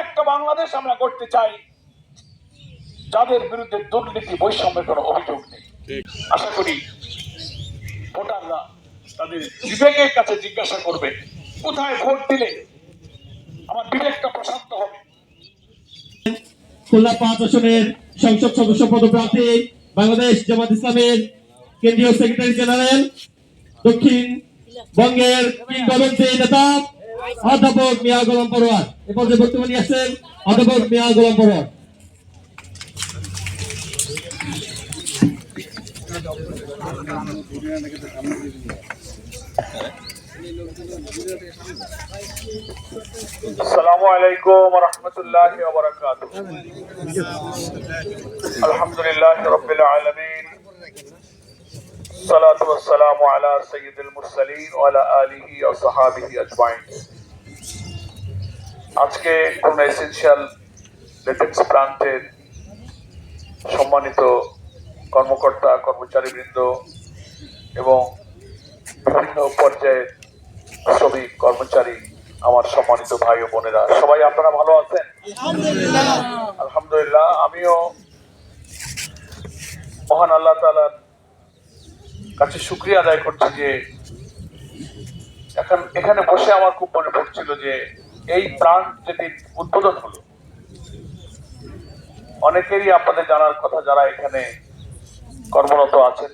একটা বাংলাদেশ আমরা করতে চাই যাদের বিরুদ্ধে দুর্নীতি বৈষম্যের কোনো অভিযোগ নেই। আশা করি ভোটাররা তাদের বিবেকের কাছে জিজ্ঞাসা করবে কোথায় ভোট দিলে আমার বিবেকটা প্রশান্ত হবে। খুলনা 5 আসনের সংসদ সদস্য পদপ্রার্থী বাংলাদেশ জামাত ইসলামের কেন্দ্রীয় সেক্রেটারি জেনারেল দক্ষিণ বঙ্গের কিংবদন্তি নেতা অধ্যাপক মিয়া গোলাম পরোয়ার এ পর্যায়ে বক্তব্য নিয়ে আসছেন অধ্যাপক মিয়া গোলাম পরোয়ার। আসসালামু আলাইকুম ওয়া রাহমাতুল্লাহি ওয়া বারাকাতুহু। আলহামদুলিল্লাহি রাব্বিল আলামিন, সালাতু ওয়াস সালামু আলা সাইয়্যিদিল মুরসালিন ওয়া আলা আলিহি ওয়া সাহবিহি আজমাইন। আজকে খুলনা এসেনশিয়াল লেটেক্স প্লান্টের সম্মানিত কর্মকর্তা কর্মচারীবৃন্দ এবং বিভিন্ন পর্যায়ের শ্রমিক কর্মচারী, আমার সম্মানিত ভাই ও বোনেরা, সবাই আপনারা ভালো আছেন? আলহামদুলিল্লাহ। আমিও মহান আল্লাহ তাআলার কাছে শুকরিয়া আদায় করছি যে এখানে বসে আমার খুব মনে পড়ছিল যে এই প্লান্ট যেদিন উদ্বোধন হলো, অনেকেরই আপনাদের জানার কথা যারা এখানে কর্মরত আছেন,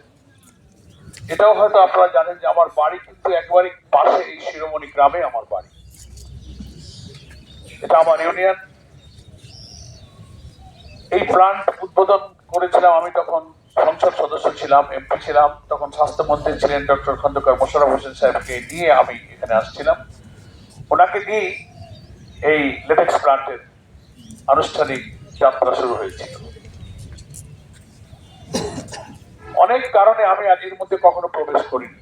এটাও হয়তো আপনারা জানেন যে আমার বাড়ি কিন্তু একবারই পাশে, এই শিরোমণি গ্রামে আমার বাড়ি। এটা আমার ইউনিয়ন। এই প্লান্ট উদ্বোধন করেছিলাম আমি, তখন সংসদ সদস্য ছিলাম, এমপি ছিলাম। তখন স্বাস্থ্যমন্ত্রী ছিলেন ডক্টর খন্দকার মোশাররফ হোসেন সাহেবকে নিয়ে আমি এখানে আসছিলাম। ওনাকে দিয়ে এই লেটেক্স প্লান্টের আনুষ্ঠানিক যাত্রা শুরু হয়েছিল। অনেক কারণে আমি আজ এর মধ্যে কখনো প্রবেশ করিনি।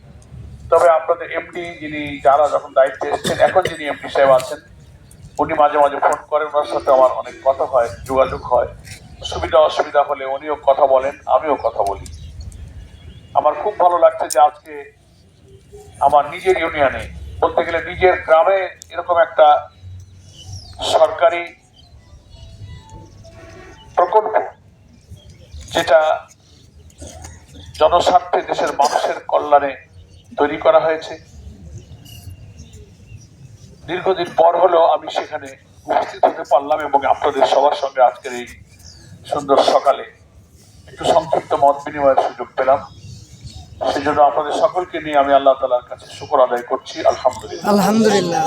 তবে আপনাদের এমডি যারা যখন দায়িত্বে এসেছেন, এখন যিনি এমডি সাহেব আছেন, উনি মাঝে মাঝে ফোন করেন, ওনার সাথে আমার অনেক কথা হয়, যোগাযোগ হয়। সুবিধা অসুবিধা হলে উনিও কথা বলেন, আমিও কথা বলি। আমার খুব ভালো লাগছে যে আজকে আমার নিজের ইউনিয়নে, বলতে গেলে নিজের গ্রামে, এরকম একটা সরকারি প্রকল্প যেটা জনস্বার্থে দেশের মানুষের কল্যাণে তৈরি করা হয়েছে, দীর্ঘদিন পর হলেও আমি সেখানে উপস্থিত হতে পারলাম এবং আপনাদের সবার সঙ্গে আজকের এই সুন্দর সকালে একটু সংক্ষিপ্ত মত বিনিময়ের সুযোগ পেলাম। সেজন্য আপনাদের সকলকে নিয়ে আমি আল্লাহ তাআলার কাছে শুকর আদায় করছি। আলহামদুলিল্লাহ। আলহামদুলিল্লাহ।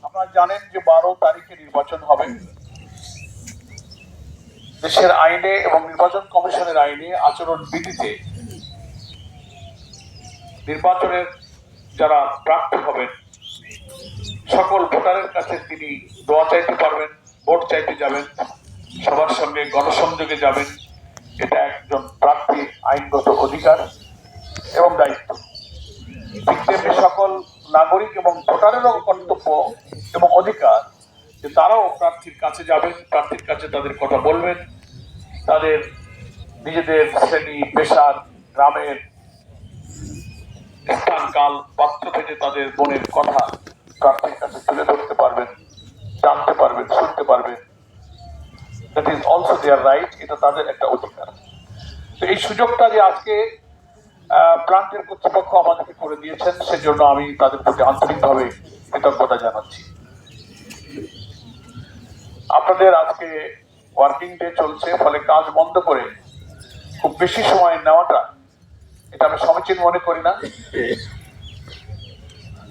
আপনারা জানেন যে 12 তারিখে নির্বাচন হবে। দেশের আইনে এবং নির্বাচন কমিশনের আইনে আচরণ বিধিতে নির্বাচনের যারা প্রার্থী হবেন সকল ভোটারের কাছে তিনি দোয়া চাইতে পারবেন, ভোট চাইতে যাবেন, সবার সঙ্গে গণসংযোগে যাবেন। এটা একজন প্রার্থী আইনগত অধিকার এবং দায়িত্ব। ঠিক তেমনি সকল নাগরিক এবং ভোটারেরও কর্তব্য এবং অধিকার যে তারাও প্রার্থীর কাছে যাবেন, প্রার্থীর কাছে তাদের কথা বলবেন, তাদের নিজেদের শ্রেণী পেশার, গ্রামের স্থান কাল পাত্র থেকে তাদের মনের কথা প্রার্থীর কাছে তুলে ধরতে পারবেন, জানতে পারবেন, শুনতে পারবেন। That is also there right, এটা তাদের একটা অধিকার। তো এই সুযোগটা যে আজকে প্লান্টের কর্তৃপক্ষ আমাদেরকে করে দিয়েছেন, সেজন্য আমি তাদের প্রতি আন্তরিকভাবে কৃতজ্ঞতা জানাচ্ছি। আপনাদের আজকে ওয়ার্কিং ডে চলছে, ফলে কাজ বন্ধ করে খুব বেশি সময় নেওয়াটা এটা আমি সমীচীন মনে করি না।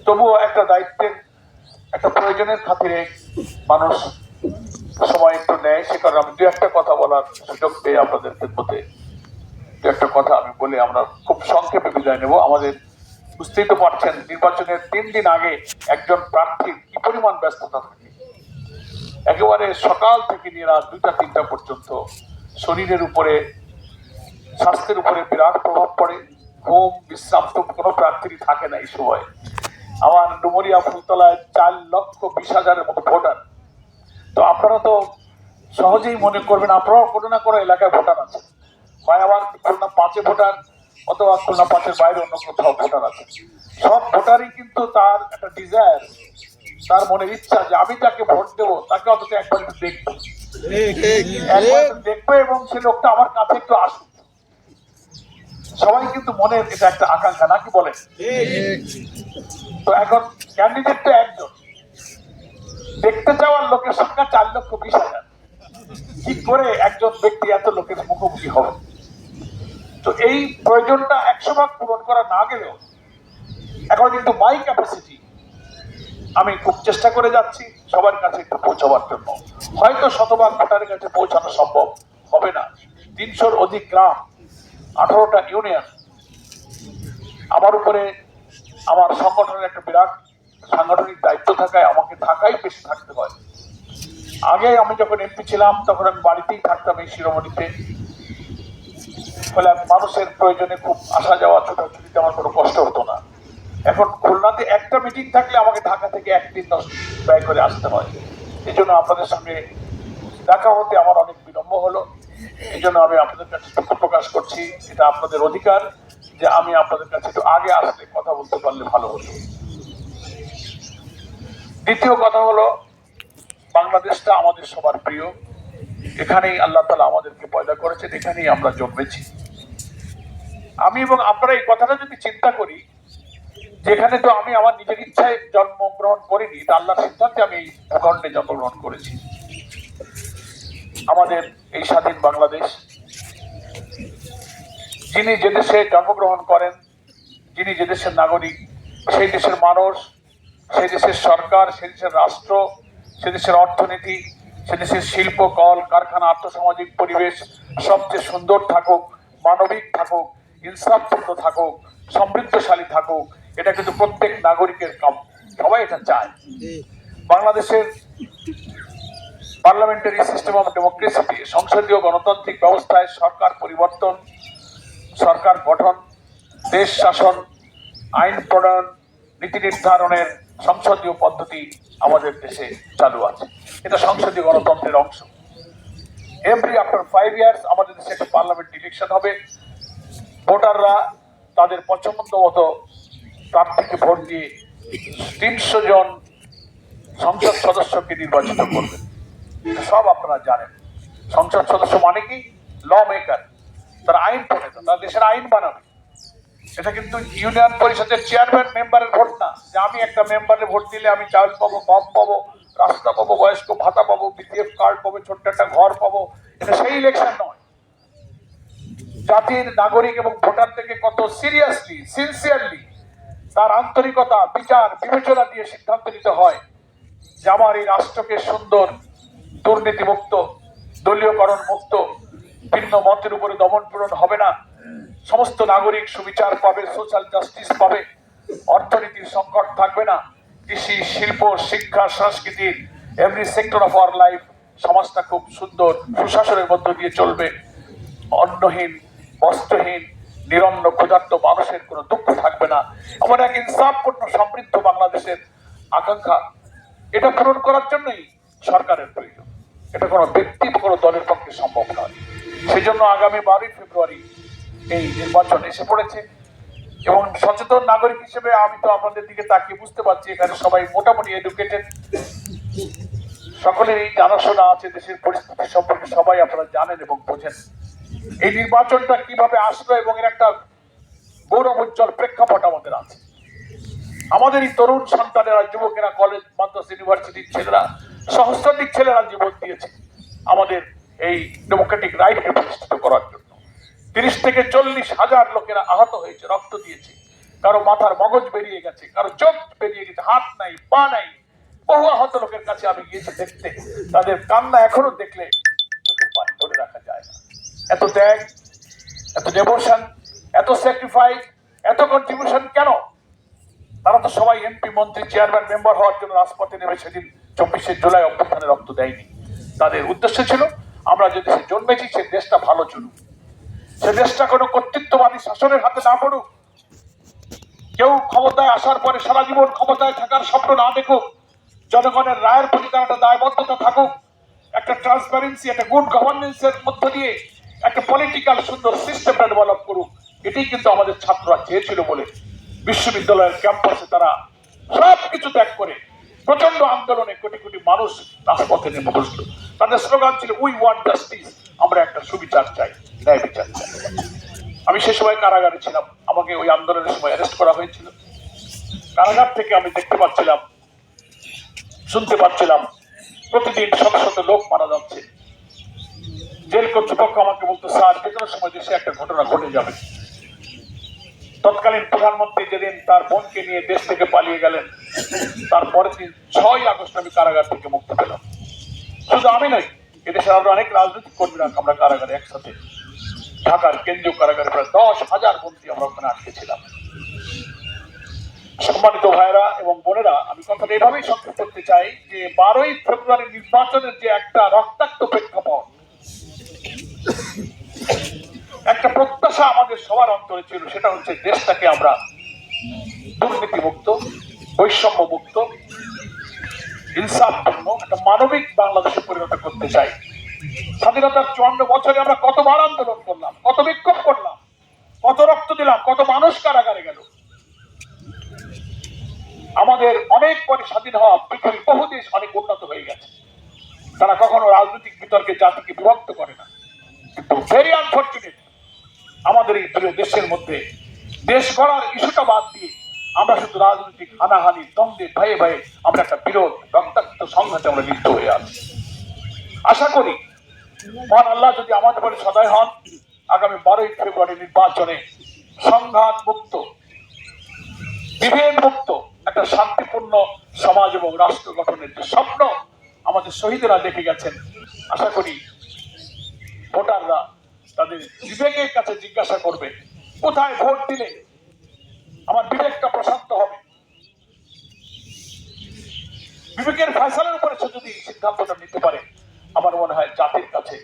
তবুও একটা দায়িত্বের, একটা প্রয়োজনের খাতিরে মানুষ সময় একটু নেয়। সে কারণে আমি দু একটা কথা বলার সুযোগ পেয়ে আপনাদের মধ্যে দু একটা কথা আমি বলে আমরা খুব সংক্ষেপে বিদায় নেব। আমাদের বুঝতেই তো পারছেন নির্বাচনের 3 দিন আগে একজন প্রার্থীর কি পরিমাণ ব্যস্ততা থাকে। একেবারে সকাল থেকে নিয়ে রাত 2টা-3টা পর্যন্ত শরীরের উপরে, স্বাস্থ্যের উপরে বিরাট প্রভাব পড়ে। ঘুম বিশ্রাম তো কোনো প্রার্থীরই থাকে না এই সময়। আমার ডুমুরিয়া ফুলতলায় 4,20,000-এর মতো ভোটার। তো আপনারা তো সহজেই মনে করবেন আপনারাও কোনো না কোনো এলাকায় ভোটার আছে, হয় আবার খুলনা 5-এ ভোটার, অথবা খুলনা 5-এর বাইরে অন্য কোথাও ভোটার আছে। সব ভোটারই কিন্তু তার একটা ডিজায়ার তার মনের ইচ্ছা যে আমি যাকে ভোট দেবো তাকে অন্তত একবার একটু দেখবো, একবার একটু দেখবো এবং সে লোকটা আমার কাছে একটু আসুক। সবাই কিন্তু মনের এটা একটা আকাঙ্ক্ষা, নাকি বলেন? তো এখন ক্যান্ডিডেট তো একজন, দেখতে চাওয়ার লোকের সংখ্যা 4,20,000। কি করে একজন ব্যক্তি এত লোকের মুখোমুখি হবে? তো এই প্রয়োজনটা 100 ভাগ পূরণ করা না গেলেও এখন কিন্তু মাই ক্যাপাসিটি আমি খুব চেষ্টা করে যাচ্ছি সবার কাছে একটু পৌঁছাবার জন্য। হয়তো 100 ভাগ ভোটারের কাছে পৌঁছানো সম্ভব হবে না। 300-র অধিক গ্রাম, 18টা ইউনিয়ন, আমার উপরে আমার সংগঠনের একটা বিরাট সাংগঠনিক দায়িত্ব থাকায় আমাকে ঢাকায় বেশি থাকতে হয়। আগে আমি যখন এমপি ছিলাম তখন আমি বাড়িতেই থাকতাম এই শিরোমণিতে, ফলে মানুষের প্রয়োজনে খুব আসা যাওয়া ছোটাছুটিতে আমার কোনো কষ্ট হতো না। এখন খুলনাতে একটা মিটিং থাকলে আমাকে ঢাকা থেকে 1 দিন ব্যয় করে আসতে হয়। এই জন্য আপনাদের সঙ্গে দেখা হতে আমার অনেক বিলম্ব হলো। এই জন্য আমি আপনাদের কাছে দুঃখ প্রকাশ করছি। এটা আপনাদের অধিকার যে আমি আপনাদের কাছে একটু আগে আসলে কথা বলতে পারলে ভালো হতো। দ্বিতীয় কথা হলো, বাংলাদেশটা আমাদের সবার প্রিয়। এখানেই আল্লাহ তাআলা আমাদেরকে পয়দা করেছেন, এখানেই আমরা জন্মেছি। আমি এবং আপনারা এই কথাটা যদি চিন্তা করি, যেখানে তো আমি আমার নিজের ইচ্ছায় জন্মগ্রহণ করিনি, তা আল্লাহর সিদ্ধান্তে আমি এই ভূখণ্ডে জন্মগ্রহণ করেছি। আমাদের এই স্বাধীন বাংলাদেশ, যিনি যে দেশে জন্মগ্রহণ করেন, যিনি যে দেশের নাগরিক, সেই দেশের মানুষ, সেই দেশের সরকার, সেই দেশের রাষ্ট্র, সে দেশের অর্থনীতি, সে দেশের শিল্প, কল কারখানা, আর্থসামাজিক পরিবেশ সবচেয়ে সুন্দর থাকুক, মানবিক থাকুক, ইনসাফপূর্ণ থাকুক, সমৃদ্ধশালী থাকুক, এটা কিন্তু প্রত্যেক নাগরিকের কাম্য। সবাই এটা চায়। বাংলাদেশের পার্লামেন্টারি সিস্টেম অফ ডেমোক্রেসিতে, সংসদীয় গণতান্ত্রিক ব্যবস্থায় সরকার পরিবর্তন, সরকার গঠন, দেশ শাসন, আইন প্রণয়ন, নীতি নির্ধারণের সংসদীয় পদ্ধতি আমাদের দেশে চালু আছে। এটা সংসদীয় গণতন্ত্রের অংশ। এভরি আফটার 5 ইয়ার্স আমাদের দেশে একটা পার্লামেন্ট ইলেকশন হবে। ভোটাররা তাদের পছন্দ মতো প্রার্থীকে ভোট দিয়ে 300 জন সংসদ সদস্যকে নির্বাচিত করবেন। সব আপনারা জানেন। সংসদ সদস্য মানে কি? Law maker. তারা আইন প্রণেতা, তারা দেশের আইন বানাবে। এটা কিন্তু ইউনিয়ন পরিষদের চেয়ারম্যান মেম্বারের ভোট না, যে আমি একটা মেম্বারের ভোট দিলে আমি চাউল পাবো, গম পাবো, রাস্তা পাবো, বয়স্ক ভাতা পাবো, বিপিএফ কার্ড পাবো, ছোট্ট একটা ঘর পাবো। এটা সেই ইলেকশন নয়। জাতির নাগরিক এবং ভোটার থেকে কত সিরিয়াসলি, সিনসিয়ারলি তার আন্তরিকতা, বিচার, বিবেচনা দিয়ে সিদ্ধান্ত নিতে হয় যে আমার এই রাষ্ট্রকে সুন্দর, দুর্নীতি মুক্ত, দলীয়করণ মুক্ত, ভিন্ন মতের উপরে দমন পীড়ন হবে না, সমস্ত নাগরিক সুবিচার পাবে, সোশ্যাল জাস্টিস পাবে, অর্থনীতির সংকট থাকবে না, কৃষি, শিল্প, শিক্ষা, সংস্কৃতির every sector of our life, সমাজটা খুব সুন্দর সুশাসনের মধ্য দিয়ে চলবে, অন্নহীন, বস্ত্রহীন, নিরন্ন ক্ষুধার্ত মানুষের কোনো দুঃখ থাকবে না, এমন এক ইনসাফপূর্ণ সমৃদ্ধ বাংলাদেশের আকাঙ্ক্ষা। এটা পূরণ করার জন্যই সরকারের প্রয়োজন। এটা কোনো ব্যক্তি, কোনো দলের পক্ষে সম্ভব নয়। সেই জন্য আগামী 12ই ফেব্রুয়ারি এই নির্বাচন এসে পড়েছে এবং সচেতন নাগরিক হিসেবে আমি তো আপনাদের দিকে তাকিয়ে বুঝতে পারছি এখানে সবাই মোটামুটি এডুকেটেড, সকলেরই জানাশোনা আছে দেশের পরিস্থিতি সম্পর্কে, সবাই আপনারা জানেন এবং বোঝেন এই নির্বাচনটা কিভাবে আসলো এবং এর একটা গৌরব উজ্জ্বল প্রেক্ষাপট আমাদের আছে। আমাদের এই তরুণ সন্তানেরা, যুবকেরা, কলেজ, মাদ্রাসা, ইউনিভার্সিটির ছেলেরা, সহস্রাধিক ছেলেরা জীবন দিয়েছে আমাদের এই ডেমোক্রেটিক রাইটকে প্রতিষ্ঠিত করার জন্য। 30 থেকে 40 হাজার লোকেরা আহত হয়েছে, রক্ত দিয়েছে, কারো মাথার মগজ বেরিয়ে গেছে, কারো চোখ বেরিয়ে গেছে, হাত নাই, পা নাই। বহু আহত লোকের কাছে আমি গিয়েছি দেখতে, তাদের কান্না এখনো দেখলে চোখের পানি ধরে রাখা যায় না। এত ত্যাগ, এত ডেভোশন, এত স্যাক্রিফাইস, এত কন্ট্রিবিউশন কেন? তারা তো সবাই এমপি, মন্ত্রী, চেয়ারম্যান, মেম্বার হওয়ার জন্য রাজপথে নেমে সেদিন 24শে জুলাই অভ্যুত্থানে রক্ত দেয়নি। তাদের উদ্দেশ্য ছিল আমরা যে দেশে জন্মেছি সে দেশটা ভালো চলুক, সে দেশটা কোনো কর্তৃত্ববাদী শাসনের হাতে না পড়ুক, কেউ ক্ষমতায় আসার পরে সারা জীবন ক্ষমতায় থাকার স্বপ্ন না দেখুক, জনগণের রায়ের প্রতি তার একটা দায়বদ্ধতা থাকুক, একটা ট্রান্সপারেন্সি, একটা গুড গভর্নেন্সের মধ্য দিয়ে একটা পলিটিক্যাল সুন্দর সিস্টেমটা ডেভেলপ করুক। এটাই কিন্তু আমাদের ছাত্ররা চেয়েছিল বলে বিশ্ববিদ্যালয়ের ক্যাম্পাসে তারা সব কিছু ত্যাগ করে প্রচন্ড আন্দোলনে কোটি কোটি মানুষ রাজপথে নেমে বসলো। তাদের স্লোগান ছিল উই ওয়ান্ট জাস্টিস, আমরা একটা সুবিচার চাই, ন্যায় বিচার চাই। আমি সে সময় কারাগারে ছিলাম, আমাকে ওই আন্দোলনের সময় অ্যারেস্ট করা হয়েছিল। কারাগার থেকে আমি দেখতে পাচ্ছিলাম, শুনতে পাচ্ছিলাম প্রতিদিন শত শত লোক মারা যাচ্ছে। জেল কর্তৃপক্ষ আমাকে বলতো, স্যার যে কোনো সময় দেশে একটা ঘটনা ঘটে যাবে। তৎকালীন প্রধানমন্ত্রী যেদিন তার বোনকে নিয়ে দেশ থেকে পালিয়ে গেলেন, তারপরের দিন 6ই আগস্ট আমি কারাগার থেকে মুক্তি পেলাম। শুধু আমি নই, এদেশের আরো অনেক রাজনৈতিক কর্মীরা আমরা কারাগারে একসাথে, ঢাকার কেন্দ্রীয় কারাগারে প্রায় 10,000 বন্দী আমরা ওখানে আটকে ছিলাম। সম্মানিত ভাইরা এবং বোনেরা, আমি কথাটা এভাবেই সংক্ষেপ করতে চাই যে 12ই ফেব্রুয়ারি নির্বাচনের যে একটা রক্তাক্ত প্রেক্ষাপট, একটা প্রত্যাশা আমাদের সবার অন্তরে ছিল, সেটা হচ্ছে দেশটাকে আমরা দুর্নীতি মুক্ত, বৈষম্য মুক্ত, ইনসাফপূর্ণ একটা মানবিক বাংলাদেশে পরিণত করতে চাই। স্বাধীনতার 54 বছরে আমরা কতবার আন্দোলন করলাম, কত বিক্ষোভ করলাম, কত রক্ত দিলাম, কত মানুষ কারাগারে গেল। আমাদের অনেক পরে স্বাধীন হওয়া পৃথিবীর বহু দেশ অনেক উন্নত হয়ে গেছে, তারা কখনো রাজনৈতিক বিতর্কে জাতিকে বিভক্ত করে না। কিন্তু ভেরি আনফরচুনেট, আমাদের এই প্রিয় দেশের মধ্যে দেশ গড়ার ইস্যুটা বাদ দিয়ে আমরা শুধু রাজনৈতিক হানাহানি, দ্বন্দ্বে, ভয়ে ভয়ে আমরা একটা বিরোধ, রক্তাক্ত সংঘাতে আমরা লিপ্ত হয়ে আছি। আশা করি মহান আল্লাহ যদি আমাদের উপরে সদয় হন, আগামী 12ই ফেব্রুয়ারি নির্বাচনে সংঘাত মুক্ত, বিভেদ মুক্ত একটা শান্তিপূর্ণ সমাজ এবং রাষ্ট্র গঠনের যে স্বপ্ন আমাদের শহীদেরা দেখে গেছেন, আশা করি ভোটাররা তাদের বিবেকের কাছে জিজ্ঞাসা করবে, কোথায় ভোট দিলে আমার বিবেকটা প্রশান্ত হবে। বিবেকের ফয়সালার উপরে সে যদি সিদ্ধান্তটা নিতে পারে, আমার মনে হয় জাতির কাছে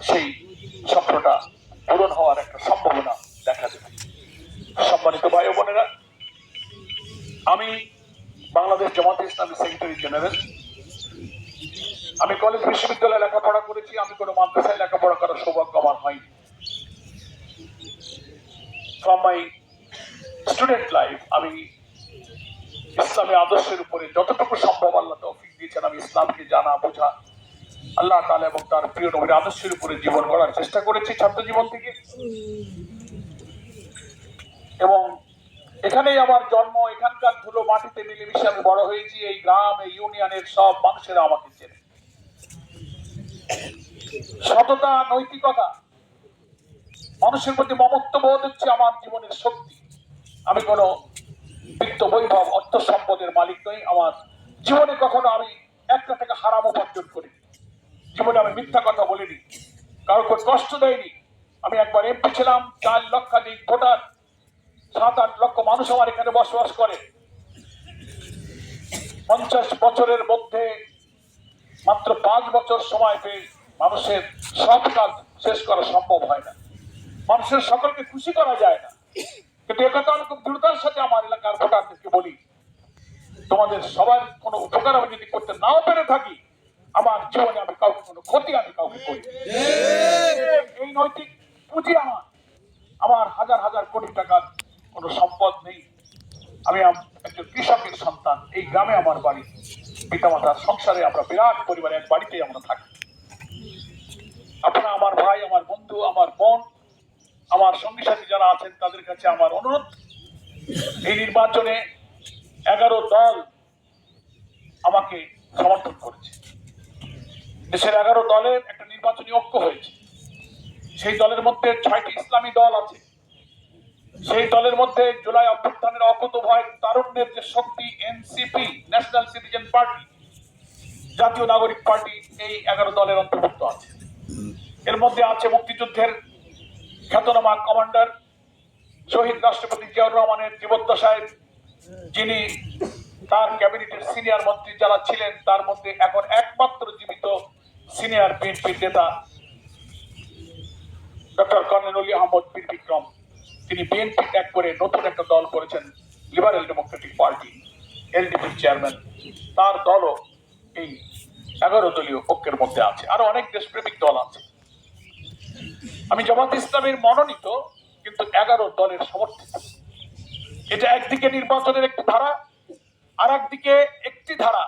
সেই স্বপ্নটা পূরণ হওয়ার একটা সম্ভাবনা দেখা দেবে। সম্মানিত ভাই ও বোনেরা, আমি বাংলাদেশ জামাতে ইসলামী সেক্রেটারি জেনারেল। আমি কলেজ বিশ্ববিদ্যালয়ে লেখাপড়া করেছি, আমি কোনো মাদ্রাসায় লেখাপড়া করার সৌভাগ্য আমার হয়নি। ফ্রম মাই স্টুডেন্ট লাইফ আমি ইসলামী আদর্শের উপরে যতটুকু সম্ভব আল্লাহ তৌফিক দিয়েছেন, আমি ইসলামকে জানা, বোঝা, আল্লাহ তাআলা এবং তার প্রিয় নবীর আদর্শের উপরে জীবন গড়ার চেষ্টা করেছি ছাত্র জীবন থেকে। এবং এখানেই আমার জন্ম, এখানকার ধুলো মাটিতে মিলেমিশে আমি বড় হয়েছি। এই গ্রাম, এই ইউনিয়নের সব মানুষেরা আমাকে চেনে। সততা, নৈতিকতা, মানুষের প্রতি মমত্ববোধ হচ্ছে আমার জীবনের শক্তি। আমি কোনো বিত্ত বৈভব, অর্থ সম্পদের মালিক নই। আমার জীবনে কখনো আমি একটা টাকা হারাম উপার্জন করিনি, জীবনে আমি মিথ্যা কথা বলিনি, কারোর কষ্ট দেয়নি। আমি একবার এমপি ছিলাম, 4 লক্ষাধিক ভোটার, 7-8 লক্ষ মানুষ আমার এখানে বসবাস করে। 50 বছরের মধ্যে মাত্র 5 বছর সময় পেয়ে মানুষের সব কাজ শেষ করা সম্ভব হয় না, মানুষের সকলকে খুশি করা যায় না। কিন্তু একথা আমি খুব দৃঢ়তার সাথে আমার এলাকার ভোটারদেরকে বলি, তোমাদের সবার কোনো উপকার আমি যদি করতে নাও পেরে থাকি, আমার জীবনে আমি কাউকে কোনো ক্ষতি আমি কাউকে করি। এই নৈতিক পুঁজি আমার হাজার হাজার কোটি টাকার কোনো সম্পদ নেই। আমি একজন কৃষকের সন্তান, এই গ্রামে আমার বাড়ি, পিতামাতার সংসারে আমরা বিরাট পরিবারে এক বাড়িতেই আমরা থাকি। আপনারা আমার ভাই, আমার বন্ধু, আমার বোন, আমার সঙ্গী সাথী যারা আছেন, তাদের কাছে আমার অনুরোধ, এই নির্বাচনে 11 দল আমাকে সমর্থন করেছে। দেশের 11 দলের একটা নির্বাচনী ঐক্য হয়েছে। সেই দলের মধ্যে 6টি ইসলামী দল আছে। সেই দলের মধ্যে জুলাই অভ্যুত্থানের অকুতোভয় তারুণ্যের যে শক্তি, এনসিপি, ন্যাশনাল সিটিজেন পার্টি, জাতীয় নাগরিক পার্টি, এই 11 দলের অন্তর্ভুক্ত আছে। এর মধ্যে আছে মুক্তিযুদ্ধের খ্যাতনামা কমান্ডার শহীদ রাষ্ট্রপতি জিয়াউর রহমানের জীবদ্দশায় যিনি তার ক্যাবিনেটের সিনিয়র মন্ত্রী যারা ছিলেন, তার মধ্যে এখন একমাত্র জীবিত সিনিয়র বিএনপি নেতা ডক্টর কর্নেল অলি আহমদ বীর বিক্রম। তিনি বিএনপি ত্যাগ করে নতুন একটা দল করেছেন, লিবারেল ডেমোক্রেটিক পার্টি, এলডিপির চেয়ারম্যান। তার দলও এই 11 দলীয় ঐক্যের মধ্যে আছে। আরো অনেক দেশপ্রেমিক দল আছে। আমি জামাত ইসলামের মনোনীত, কিন্তু 11 দলের সমর্থিত। এটা একদিকে নির্বাচনের একটি ধারা, আর একদিকে একটি ধারা,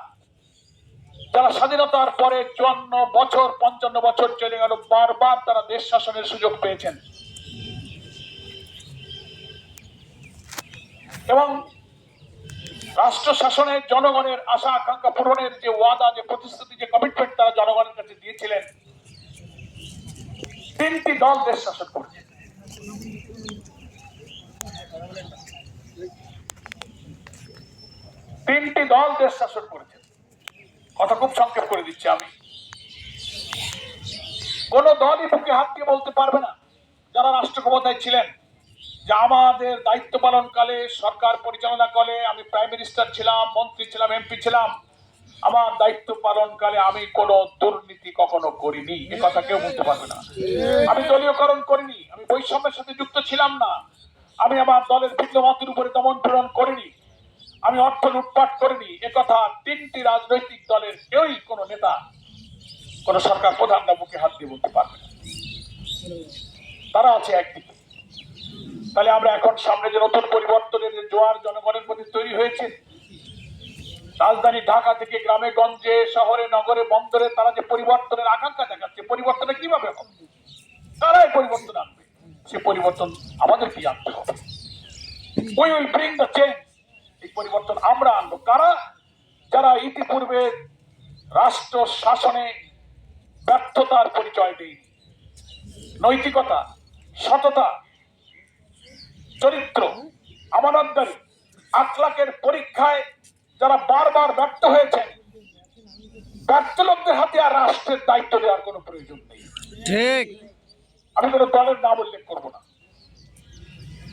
যারা স্বাধীনতার পরে 54 বছর 55 বছর চলে গেল, বারবার তারা দেশ শাসনের সুযোগ পেয়েছেন এবং রাষ্ট্র শাসনে জনগণের আশা আকাঙ্ক্ষা পূরণের যে ওয়াদা, যে প্রতিশ্রুতি, যে কমিটমেন্ট তারা জনগণের কাছে দিয়েছিলেন। তিনটি দল দেশ শাসন করেছে। তিনটি দল দেশ শাসন করেছে। কথা খুব সংক্ষেপ করে দিচ্ছি আমি। কোন দলই বুকে হাত দিয়ে বলতে পারবে না যারা রাষ্ট্র ক্ষমতায় ছিলেন যে আমাদের দায়িত্ব পালন কালে, সরকার পরিচালনা কালে, আমি প্রাইম মিনিস্টার ছিলাম, মন্ত্রী ছিলাম, এমপি ছিলাম, আমার দায়িত্ব পালন কালে আমি কোনো দুর্নীতি কখনো করিনি, এ কথা কেউ বলতে পারবে না। আমি দলীয়করণ করিনি, আমি বৈষম্যের সাথে যুক্ত ছিলাম না, আমি আমার দলের ভিন্ন মতের উপরে দমন পীড়ন করিনি, আমি অর্থ লুটপাট করিনি, এ কথা তিনটি রাজনৈতিক দলের কেউই, কোনো নেতা, কোন সরকার প্রধানরা বুকে হাত দিয়ে বলতে পারবে না। তারা আছে একদিকে। তাহলে আমরা এখন সামনে যে নতুন পরিবর্তনের যে জোয়ার জনগণের মধ্যে তৈরি হয়েছে, রাজধানী ঢাকা থেকে গ্রামে গঞ্জে, শহরে নগরে বন্দরে তারা যে পরিবর্তনের আকাঙ্ক্ষা দেখাচ্ছে, পরিবর্তনটা কিভাবে হবে, তারাই পরিবর্তন আনবে। সে পরিবর্তন আমাদেরকে আনতে হবে। We will bring the change. এই পরিবর্তন আমরা আনবো। কারা? যারা ইতিপূর্বে রাষ্ট্র শাসনে ব্যর্থতার পরিচয় দেয়নি, নৈতিকতা, সততা, চরিত্র, আমানতদারি, আখলাকের পরীক্ষায় যারা বারবার ব্যর্থ হয়েছে, ব্যর্থ লোকদের হাতে আর রাষ্ট্রের দায়িত্ব দেওয়ার কোনো প্রয়োজন নেই। ঠিক। আমি কোনো দলের নাম উল্লেখ করব না।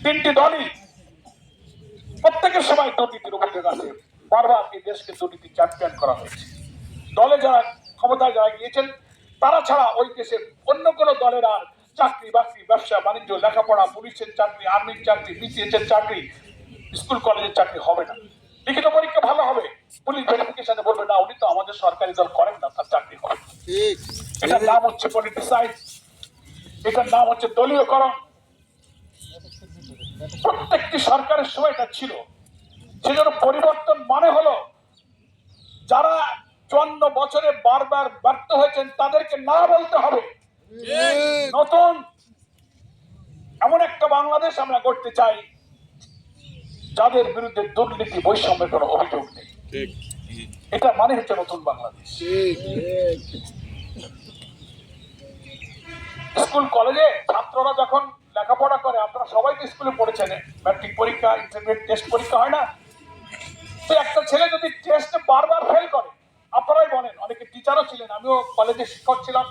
তিনটি দলই প্রত্যেকের সময় দুর্নীতির অভিযোগ আছে। বারবার এই দেশকে দুর্নীতি চ্যাম্পিয়ন করা হয়েছে। দলে যারা ক্ষমতায় যারা গিয়েছেন তারা ছাড়া ওই দেশে অন্য কোনো দলের আর চাকরি বাকরি, ব্যবসা বাণিজ্য, লেখাপড়া, পুলিশের চাকরি, আর্মির চাকরি, বিসিএস এর চাকরি, স্কুল কলেজের চাকরি হবে না। লিখিত পরীক্ষা ভালো হবে, পুলিশ ভেরিফিকেশনে বলবে না উনি তো আমাদের সরকারি দল করেন না, তার চাকরি হবে। এটার নাম হচ্ছে পলিটিসাইজ, এটার নাম হচ্ছে দলীয়করণ। প্রত্যেকটি সরকারের সময় এটা ছিল। সেজন্য পরিবর্তন মানে হলো যারা 54 বছরে বারবার ব্যর্থ হয়েছেন তাদেরকে না বলতে হবে। নতুন এমন একটা বাংলাদেশ আমরা করতে চাই যাদের বিরুদ্ধে দুর্নীতি, বৈষম্যের কোনো অভিযোগ নেই। এটা মানে হচ্ছে নতুন বাংলাদেশ। স্কুল কলেজে ছাত্ররা যখন লেখাপড়া করে, আপনারা সবাই তো স্কুলে পড়েছেন, ম্যাট্রিক পরীক্ষা, ইন্টারমিডিয়েট টেস্ট পরীক্ষা হয় না? তো একটা ছেলে যদি টেস্টে বারবার ফেল করে, আপনারাই বলেন, অনেকে টিচারও ছিলেন, আমিও কলেজে শিক্ষক ছিলাম,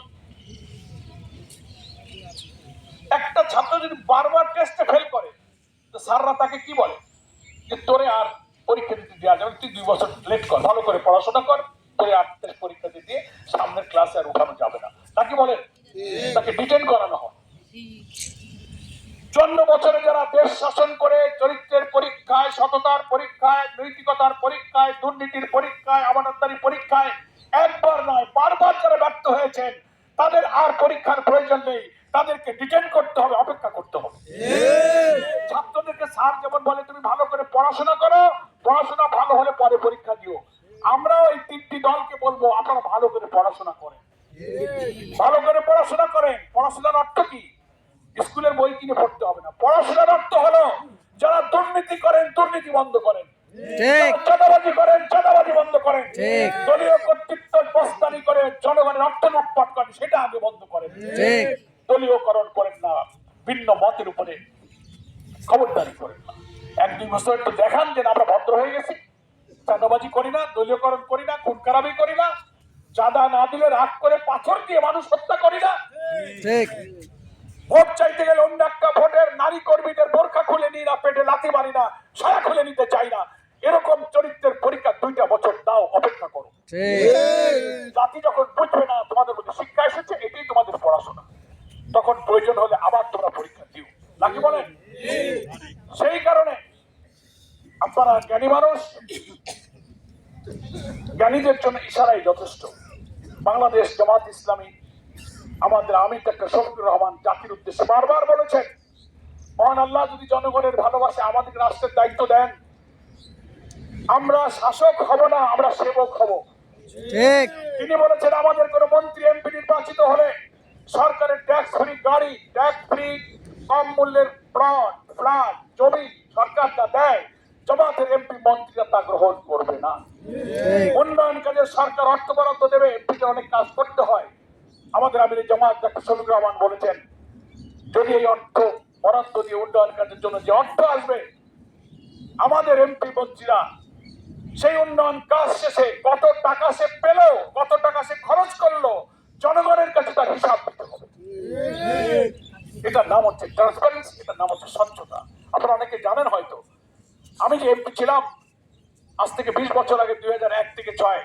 একটা ছাত্র যদি বারবার টেস্টে ফেল করে তো স্যাররা তাকে কি বলে যে তোরে আর পরীক্ষা দিতে দেওয়া যাবে, তুই 2 বছর লেট কর, ভালো করে পড়াশোনা কর, তোরে আর টেস্ট পরীক্ষা দিয়ে সামনের ক্লাসে আর উঠানো যাবে না। তাকে বলেন, তাকে ডিটেন করানো হয়। 54 বছরে যারা দেশ শাসন করে চরিত্রের পরীক্ষায়, সততার পরীক্ষায়, নৈতিকতার পরীক্ষায়, দুর্নীতির পরীক্ষায়, আমানতদারি পরীক্ষায় একবার নয় বারবার যারা ব্যর্থ হয়েছেন তাদের আর পরীক্ষার প্রয়োজন নেই, তাদেরকে ডিটেন করতে হবে, অপেক্ষা করতে হবে। ছাত্রদেরকে স্যার যেমন বলে তুমি ভালো করে পড়াশোনা করো, পড়াশোনা ভালো হলে পরে পরীক্ষা দিও, আমরাও এই তিনটি দলকে বলবো আপনারা ভালো করে পড়াশোনা করেন, ভালো করে পড়াশোনা করেন। পড়াশোনার অর্থ কি? স্কুলের বই কিনে পড়তে হবে না। পড়াশোনার অর্থ হলো যারা দুর্নীতি করেন দুর্নীতি বন্ধ করেন, চাঁদাবাজি করেন চাঁদাবাজি বন্ধ করেন, দলীয় কর্তৃত্ব বস্তানি করে জনগণের অর্থ লুটপাট করেন সেটা আগে বন্ধ করেন, দলীয়করণ করেন না, ভিন্ন মতের উপরে খবরদারি করেন না। 1-2 বছর একটু দেখান যে আমরা ভদ্র হয়ে গেছি, চাঁদাবাজি করি না, দলীয়করণ করি না, খুন খারাপি করি না, চাঁদা না দিলে রাগ করে পাথর দিয়ে মানুষ হত্যা করি না, ভোট চাইতে গেলে অন্য একটা ভোটের নারী কর্মীদের বোরখা খুলে নিই না, পেটে লাথি মারি না, সায়া খুলে নিতে চাই না, এরকম চরিত্রের পরীক্ষা 2টা বছর দাও, অপেক্ষা করো। জাতি যখন বুঝবে না তোমাদের মধ্যে শিক্ষা এসেছে, এটাই তোমাদের পড়াশোনা, তখন প্রয়োজন হলে আবার তোমরা পরীক্ষা দিও, নাকি বলেন? সেই কারণে আপনারা জ্ঞানী মানুষ, জ্ঞানীদের জন্য ইশারাই যথেষ্ট। বাংলাদেশ জামাত ইসলামী আমাদের আমির ডাক্তার শফিকুর রহমান জাতির উদ্দেশ্যে বারবার বলেছেন, মহান আল্লাহ যদি জনগণের ভালোবাসে আমাদের রাষ্ট্রের দায়িত্ব দেন, আমরা শাসক হব না, আমরা সেবক হব। ঠিক। তিনি বলেছেন আমাদের কোন মন্ত্রী এমপি নির্বাচিত হলে সরকারের ট্যাক্স ফ্রি গাড়ি, ট্যাক্স ফ্রি কম মূল্যের ফ্ল্যাট জমি সরকার তা দেয়, জামাতের এমপি মন্ত্রীরা তা গ্রহণ করবে না। উন্নয়ন কাজে সরকার অর্থ বরাদ্দ দেবে, এমপিকে অনেক কাজ করতে হয়। আমাদের আমির জামাত ডাক্তার শফিকুর রহমান বলেছেন যদি এই অর্থ বরাদ্দ দিয়ে উন্নয়ন কাজের জন্য যে অর্থ আসবে, আমাদের এমপি মন্ত্রীরা সেই উন্নয়ন কাজ শেষে কত টাকা সে পেল, কত টাকা সে খরচ করলো, জনগণের কাছে তার হিসাব দিতে হবে। এটার নাম হচ্ছে ট্রান্সপারেন্সি, এটার নাম হচ্ছে স্বচ্ছতা। আপনারা অনেকে জানেন হয়তো, আমি যে এমপি ছিলাম আজ থেকে 20 বছর আগে, 2001 থেকে 6,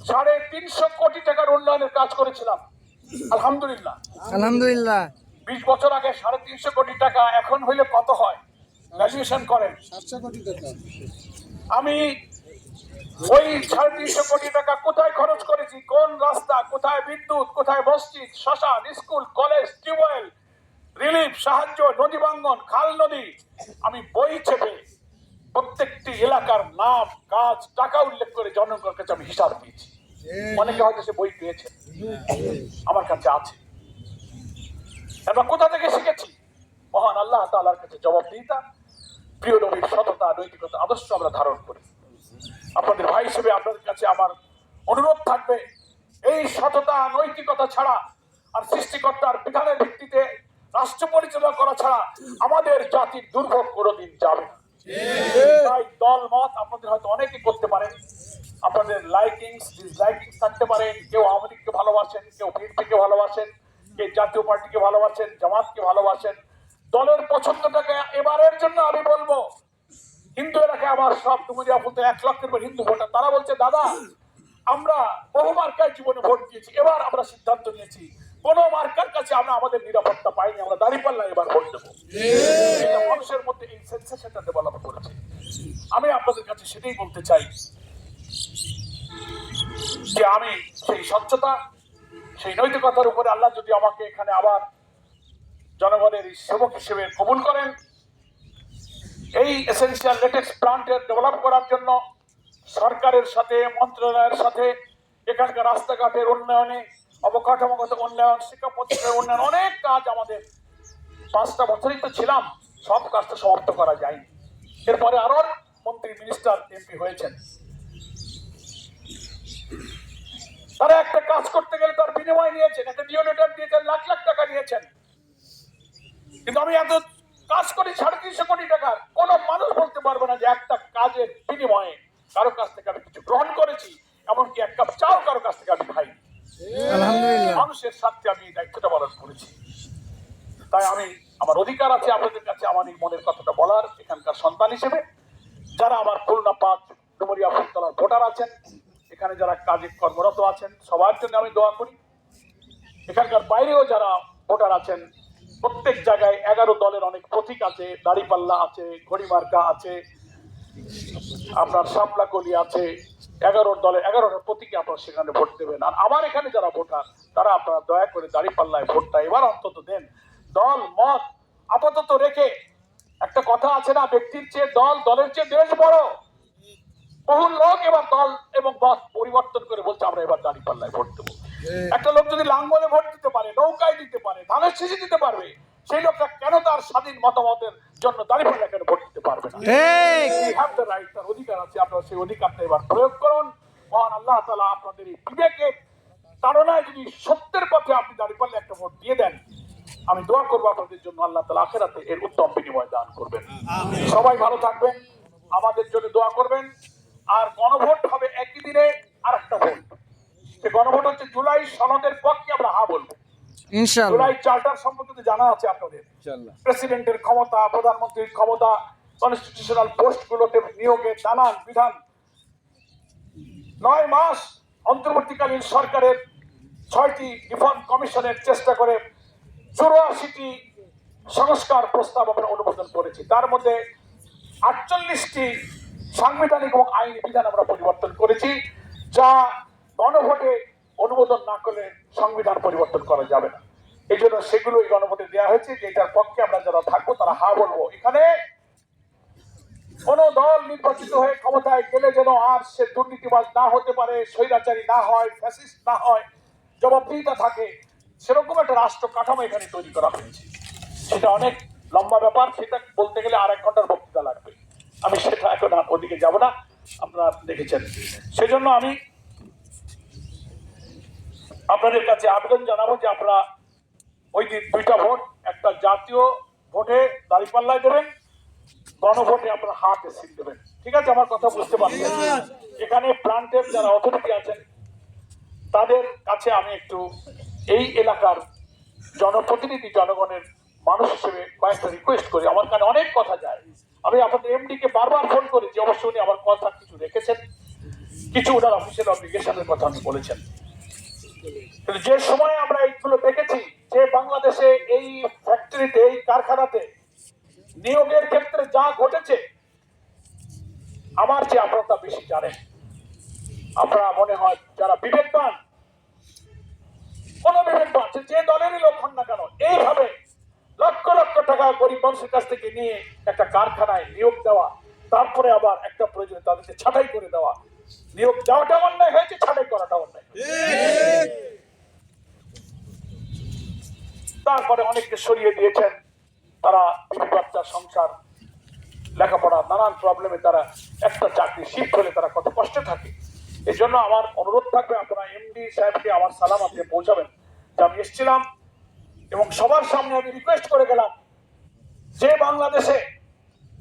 350 কোটি টাকার উন্নয়নের কাজ করেছিলাম। আলহামদুলিল্লাহ। আলহামদুলিল্লাহ। 20 বছর আগে 350 কোটি টাকা এখন হইলে কত হয়? গ্রাজুয়েশন করেন। 700 কোটি টাকা। আমি ওই 350 কোটি টাকা কোথায় খরচ করেছি, কোন রাস্তা, কোথায় বিদ্যুৎ, কোথায় মসজিদ, শ্মশান, স্কুল, কলেজ, টিউবওয়েল, রিলিফ, সাহায্য, নদী ভাঙ্গন, খাল নদী, আমি বই চেপে প্রত্যেকটি এলাকার নাম, কাজ, টাকা উল্লেখ করে জনগণের কাছে আমি হিসাব দিয়েছি। অনেকে হয়তো সে বই পেয়েছে, আমার কাছে আছে। আমরা কোথা থেকে শিখেছি? মহান আল্লাহ তাআলার কাছে জবাবদিহিতা, প্রিয় নবীর সততা, নৈতিকতা, আদর্শ আমরা ধারণ করি। আপনাদের ভাই হিসেবে আপনাদের কাছে আমার অনুরোধ থাকবে, এই সততা নৈতিকতা ছাড়া আর সৃষ্টিকর্তার বিধানের ভিত্তিতে রাষ্ট্র পরিচালনা করা ছাড়া আমাদের জাতির দুর্ভোগ কোনোদিন যাবে না। তাই দল মত আপনাদের হয়তো অনেকে করতে পারেন, আপনাদের লাইকিংস ডিসলাইকিংস থাকতে পারে। কেউ আওয়ামী লীগকে ভালোবাসেন, কেউ বিএনপিকে ভালোবাসেন, কেউ জাতীয় পার্টিকে ভালোবাসেন, জামাতকে ভালোবাসেন। দলের পছন্দটাকে এবারের জন্য আমি বলবো, হিন্দু এলাকায় আমার সব ডুমুরিয়া বলতে 1 লক্ষের উপর হিন্দু ভোটার, তারা বলছে দাদা আমরা বহু মার্কায় জীবনে ভোট দিয়েছি, এবার আমরা সিদ্ধান্ত নিয়েছি কোন মার্কার কাছে আমরা আমাদের নিরাপত্তা পাইনি, আমরা দাঁড়িপাল্লায় এবার ভোট দেবো। এটা মানুষের মধ্যে এই সেন্সেশনটা ডেভেলপ করেছে। আমি আপনাদের কাছে সেটাই বলতে চাই যে আমি সেই স্বচ্ছতা, সেই নৈতিকতার উপরে আল্লাহ যদি আমাকে এখানে আবার জনগণের সেবক হিসেবে কবুল করেন, এই এসেনশিয়াল লেটেক্স প্লান্টের ডেভেলপ করার জন্য সরকারের সাথে, মন্ত্রণালয়ের সাথে, এখানকার রাস্তাঘাটের উন্নয়নে, অবকাঠামোগত উন্নয়ন, শিক্ষা প্রতিষ্ঠানের উন্নয়ন, অনেক কাজ আমাদের 5টা বছরই তো ছিলাম, সব কাজটা সমাপ্ত করা যায়নি। এরপরে আরো মন্ত্রী, মিনিস্টার, এমপি হয়েছেন। তারা একটা কাজ করতে গেলে তার বিনিময় নিয়েছেন, একটা ডিওনেটর দিয়েছেন, লাখ লাখ টাকা নিয়েছেন। কিন্তু আমি এত কাজ করি 350 কোটি টাকার, কোন মানুষ বলতে পারবে না যে একটা কাজের বিনিময়ে কারো কাছ থেকে আমি কিছু গ্রহণ করেছি, এমনকি 1 কাপ চাও কারো কাছ থেকে আমি খাই। আলহামদুলিল্লাহ। মানুষের স্বার্থে আমি এই দায়িত্বটা পালন করেছি। তাই আমি, আমার অধিকার আছে আপনাদের কাছে আমার এই মনের কথাটা বলার, এখানকার সন্তান হিসেবে। যারা আমার খুলনা 5 ডুমুরিয়া ফুলতলার ভোটার আছেন, এখানে যারা কাজে কর্মরত আছেন, সবার জন্য আমি দোয়া করি। এখানকার বাইরেও যারা ভোটার আছেন, প্রত্যেক জায়গায় 11 দলের অনেক প্রতীক আছে, দাড়িপাল্লা আছে, ঘড়ি মার্কা আছে, আপনার শাপলা কলি আছে, 11 দলে 11টা প্রতীকে আপনারা সেখানে ভোট দেবেন। আর আমার এখানে যারা ভোটার, তারা আপনারা দয়া করে দাড়িপাল্লায় ভোটটা এবার অন্তত দেন। দল মত আপাতত রেখে, একটা কথা আছে না, ব্যক্তির চেয়ে দল, দলের চেয়ে দেশ বড়। বহু লোক এবার দল এবং মত পরিবর্তন করে বলছে আমরা এবার দাড়িপাল্লায় ভোট দেবো। একটা লোক যদি লাঙ্গলে ভোট দিতে পারে, নৌকায় দিতে পারে, ধানের শীষে দিতে পারবে, সেই লোকটা কেন তার স্বাধীন মতামতের জন্য দাড়িপাল্লা কেন ভোট দিতে পারবে না? তার অধিকার আছে, আপনারা সেই অধিকারটা এবার প্রয়োগ করুন। মহান আল্লাহ তাআলা আপনাদের এই বিবেকের তাড়নায় যদি সত্যের পথে আপনি দাড়িপাল্লা একটা ভোট দিয়ে দেন, আমি দোয়া করবো আপনাদের জন্য, আল্লাহ তাআলা আখিরাতে এর উত্তম বিনিময় দান করবেন। সবাই ভালো থাকবেন, আমাদের জন্য দোয়া করবেন। আর গণভোট হবে একই দিনে আরেকটা ভোট। সে গণভোট হচ্ছে জুলাই সনদের পক্ষে আমরা হা বলবো ইনশাআল্লাহ। জুলাই চার্টার সম্পর্কে জানা আছে আপনাদের, প্রেসিডেন্টের ক্ষমতা, প্রধানমন্ত্রীর ক্ষমতা, কনস্টিটিউশনাল পোস্ট গুলোতে নিয়োগের নানান বিধান। 9 মাস অন্তর্বর্তীকালীন সরকারের 6টি রিফর্ম কমিশনের চেষ্টা করে 84টি সংস্কার প্রস্তাব আমরা অনুমোদন করেছি। তার মধ্যে 48টি সাংবিধানিক এবং আইনি বিধান আমরা পরিবর্তন করেছি, যা গণভোটে অনুমোদন না করলে সংবিধান পরিবর্তন করা যাবে না। এই জন্য সেগুলোই গণভোটে দেওয়া হয়েছে, যেটার পক্ষে আমরা যারা থাকবো তারা হা বলবো। এখানে কোন দল নির্বাচিত হয়ে ক্ষমতায় গেলে যেন আর সে দুর্নীতিবাজ না হতে পারে, স্বৈরাচারী না হয়, ফ্যাসিস্ট না হয়, জবাবদিহিতা থাকে, সেরকম একটা রাষ্ট্র কাঠামো এখানে তৈরি করা হয়েছে। সেটা অনেক লম্বা ব্যাপার, সেটা বলতে গেলে 1.5 ঘন্টার বক্তৃতা লাগবে। আমি সেটা এখন আর ওদিকে যাব না, আপনারা দেখেছেন। সেজন্য আমি আপনাদের কাছে আবেদন জানাবো যে আপনারা ওই দিন 2টা ভোট, একটা জাতীয় ভোটে দাঁড়িপাল্লায় দেবেন, গণভোটে আপনারা হাতে সিল দেবেন। ঠিক আছে, আমার কথা বুঝতে পারছেন? এখানে প্রান্তের যারা অথরিটি আছেন তাদের কাছে আমি একটু এই এলাকার জনপ্রতিনিধি, জনগণের মানুষ হিসেবে কয়েকটা রিকোয়েস্ট করি। আমার কানে অনেক কথা যায়, আমি আপনাদের এমডি কে বারবার ফোন করেছি, অবশ্য উনি আমার কথা কিছু রেখেছেন, কিছু ওনার অফিসিয়াল অব্লিগেশনের কথা উনি বলেছেন। কিন্তু যে সময় আমরা এইগুলো দেখেছি যে বাংলাদেশে এই ফ্যাক্টরিতে, এই কারখানাতে নিয়োগের ক্ষেত্রে যা ঘটেছে, আমার চেয়ে আপনারা তা বেশি জানেন। আপনারা মনে হয় যারা বিবেকবান, কোন বিবেকবান যে দলেরই লোক হন না কেন, এইভাবে লক্ষ লক্ষ টাকা গরিব মানুষের কাছ থেকে নিয়ে একটা কারখানায় নিয়োগ দেওয়া, তারপরে আবার একটা প্রয়োজনে তাদেরকে ছাঁটাই করে দেওয়া, নিয়োগ দেওয়াটা অন্যায় হয়েছে, ছাঁটাই করাটা অন্যায়। তারপরে অনেককে সরিয়ে দিয়েছেন, তারা বিবি বাচ্চা, সংসার, লেখাপড়া, নানান প্রবলেমে তারা একটা চাকরি শিফট হলে তারা কত কষ্টে থাকে। এই জন্য আমার অনুরোধ থাকবে, আপনারা এমডি সাহেবকে আমার সালাম আপনি পৌঁছাবেন যে আমি এসেছিলাম এবং সবার সামনে আমি রিকোয়েস্ট করে গেলাম যে বাংলাদেশে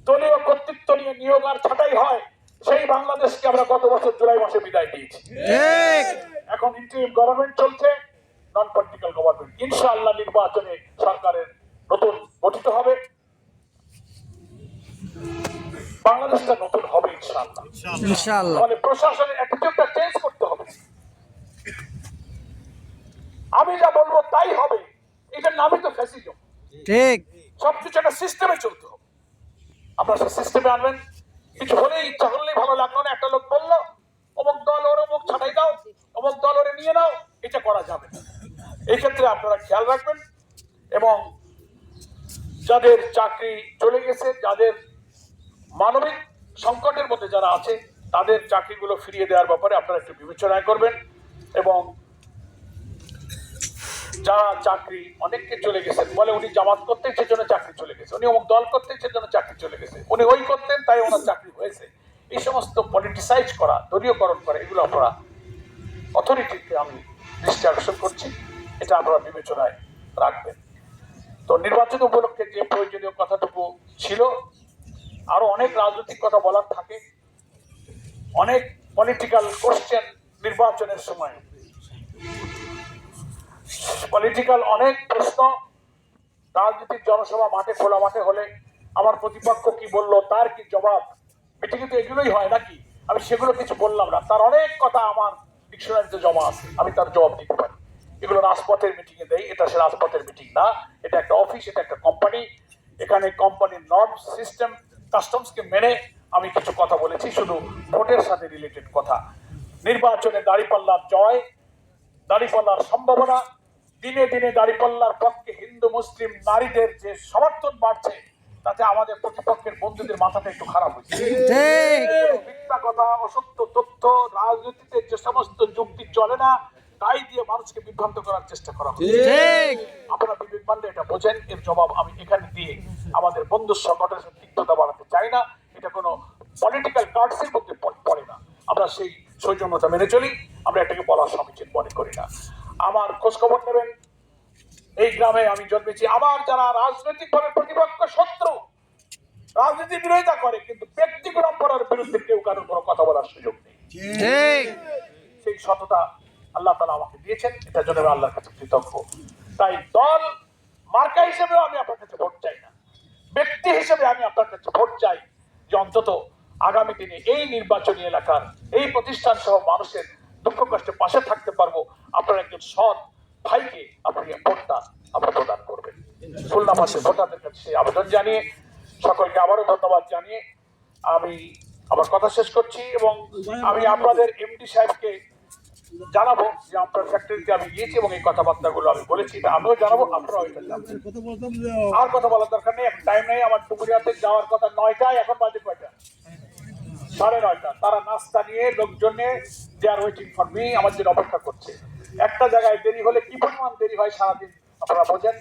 দলীয় কর্তৃত্ব নিয়ে নিয়োগ আর ছাঁটাই হয়, সেই বাংলাদেশকে আমরা গত বছর জুলাই মাসে বিদায় দিয়েছি। এখন ইন্টারিম গভর্নমেন্ট চলছে, নন পলিটিক্যাল গভর্নমেন্ট। ইনশাআল্লাহ নির্বাচনে সরকারের নতুন গঠিত হবে, বাংলাদেশটা নতুন হবে ইনশাআল্লাহ। ইনশাআল্লাহ। মানে প্রশাসনের অ্যাটিটিউডটা চেঞ্জ করতে হবে। আমি যা বলবো তাই হবে, এটার নামই তো ফ্যাসিজম। ঠিক। সবকিছু একটা সিস্টেমে চলতে হবে। আপনারা সেই সিস্টেমে আনবেন। কিছু হলেই, ইচ্ছা হলেই, ভালো লাগলো না, একটা লোক বললো অমুক দল ওর অমুক ছাড়াই দাও, অমুক দল ওরে নিয়ে নাও, এটা করা যাবে না। এই ক্ষেত্রে আপনারা খেয়াল রাখবেন এবং যাদের চাকরি চলে গেছে, যাদের মানবিক সংকটের মধ্যে যারা আছে, তাদের চাকরিগুলো ফিরিয়ে দেওয়ার ব্যাপারে আপনারা একটু বিবেচনা করবেন। এবং যারা চাকরি, অনেককে চলে গেছেন, বলে উনি জামাত করতেন সেজন্য চাকরি চলে গেছে, উনি অমুক দল করতেন সেজন্য চাকরি চলে গেছে, উনি ওই করতেন তাই ওনার চাকরি হয়েছে, এই সমস্ত পলিটিসাইজ করা, দলীয়করণ করা, এগুলো আপনারা অথরিটিকে আমি দৃষ্টি আকর্ষণ করছি, এটা আপনারা বিবেচনায় রাখবেন। তো নির্বাচন উপলক্ষে যে প্রয়োজনীয় কথাটুকু ছিল, আরো অনেক রাজনৈতিক কথা বলার থাকে, অনেক পলিটিক্যাল কোশ্চেন নির্বাচনের সময়, পলিটিক্যাল অনেক প্রশ্ন, রাজনীতির জনসভা মাঠে, খোলা মাঠে হলে আমার প্রতিপক্ষ কি বললো, তার কি জবাব, মিটিংয়ে তো এগুলোই হয় নাকি? আমি সেগুলো কিছু বললাম না, তার অনেক কথা আমার ডিকশনারিতে জমা আছে, আমি তার জবাব দিতে পারি। এগুলো রাজপথের মিটিং এ দেই, এটা সে রাজপথের মিটিং না, এটা একটা অফিস, এটা একটা কোম্পানি। এখানে কোম্পানির নর্ম, সিস্টেম, কাস্টমসকে মেনে আমি কিছু কথা বলেছি, শুধু ভোটের সাথে রিলেটেড কথা। নির্বাচনে দাঁড়িপাল্লার জয়, দাঁড়িপাল্লার সম্ভাবনা, দিনে দিনে দাঁড়িপাল্লার পক্ষে হিন্দু মুসলিম নারীদের যে সমর্থন বাড়ছে, তাতে আমাদের প্রতিপক্ষের বন্ধুদের মাথাটা একটু খারাপ হয়েছে। মিথ্যা কথা, অসত্য তথ্য, রাজনীতিতে যে সমস্ত যুক্তি চলে না, তাই দিয়ে মানুষকে বিভ্রান্ত করার চেষ্টা করা হয়। আপনারা বিবেকবানরা এটা বোঝেন, এর জবাব আমি এখানে দিয়ে আমাদের বন্ধু সংগঠনের তিক্ততা বাড়াতে চাই না। এটা কোনো পলিটিক্যাল কার্ডসের মধ্যে পড়ে না, আমরা সেই সৌজন্যতা মেনে চলি, আমরা এটাকে বলার সমীচীন মনে করি না। আমার খোঁজ খবর নেবেন, এই গ্রামে আমি জন্মেছি, আমার যারা রাজনৈতিক ভাবে প্রতিপক্ষ, শত্রু, রাজনীতি বিরোধিতা করে, কিন্তু ব্যক্তি পরম্পরার বিরুদ্ধে কেউ কারোর কোনো কথা বলার সুযোগ নেই। সেই সততা আল্লাহ তাআলা আমাকে দিয়েছেন, এটার জন্য আমি আল্লাহর কাছে কৃতজ্ঞ। তাই দল মার্কা হিসেবেও আমি আপনার কাছে ভোট চাই না, ব্যক্তি হিসেবে আমি আপনার কাছে ভোট চাই যে অন্তত আগামী দিনে এই নির্বাচনী এলাকার, এই প্রতিষ্ঠান সহ মানুষের দুঃখ কষ্টে পাশে থাকতে পারবো। আপনার একজন সৎ ভাইকে আপনি ভোটটা আপনার প্রদান করবেন। খুলনা মাসে ভোটারদের কাছে সেই আবেদন জানিয়ে সকলকে আবারও ধন্যবাদ জানিয়ে আমি আমার কথা শেষ করছি। এবং আমি আপনাদের এমডি সাহেবকে জানাবো যে আপনার ফ্যাক্টরিতে আমি গিয়েছি এবং এই কথাবার্তাগুলো আমি বলেছি, এটা আমিও জানাবো, আপনারাও এটা জানবেন। আর কথা বলার দরকার নেই, টাইম নেই, আমার টুকুরিয়াতে যাওয়ার কথা 9টায়, এখন বাজে কয়টা? 9:30 তারা নাস্তা নিয়ে লোকজনে দে আর ওয়েটিং ফর মি, আমার জন্য অপেক্ষা করছে। একটা জায়গায় দেরি হলে কি পরিমাণ দেরি হয় সারাদিন আপনারা বোঝেন।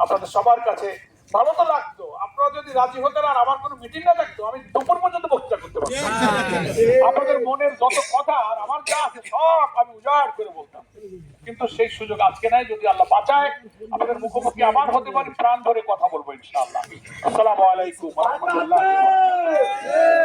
আপনাদের সবার কাছে ভালো তো লাগতো আপনারা যদি রাজি হতেন আর আমার কোনো মিটিং না থাকতো, আমি দুপুর পর্যন্ত বক্তৃতা করতে পারতাম। আপনাদের মনের যত কথা আর আমার যা আছে সব আমি উজাড় করে বলতাম, কিন্তু সেই সুযোগ আজকে নাই। যদি আল্লাহ বাঁচায় আমাদের মুখোমুখি আবার হতে পারি, প্রাণ ধরে কথা বলবো ইনশাআল্লাহ। আসসালামু আলাইকুম ওয়া রাহমাতুল্লাহি ওয়া বারাকাতুহু।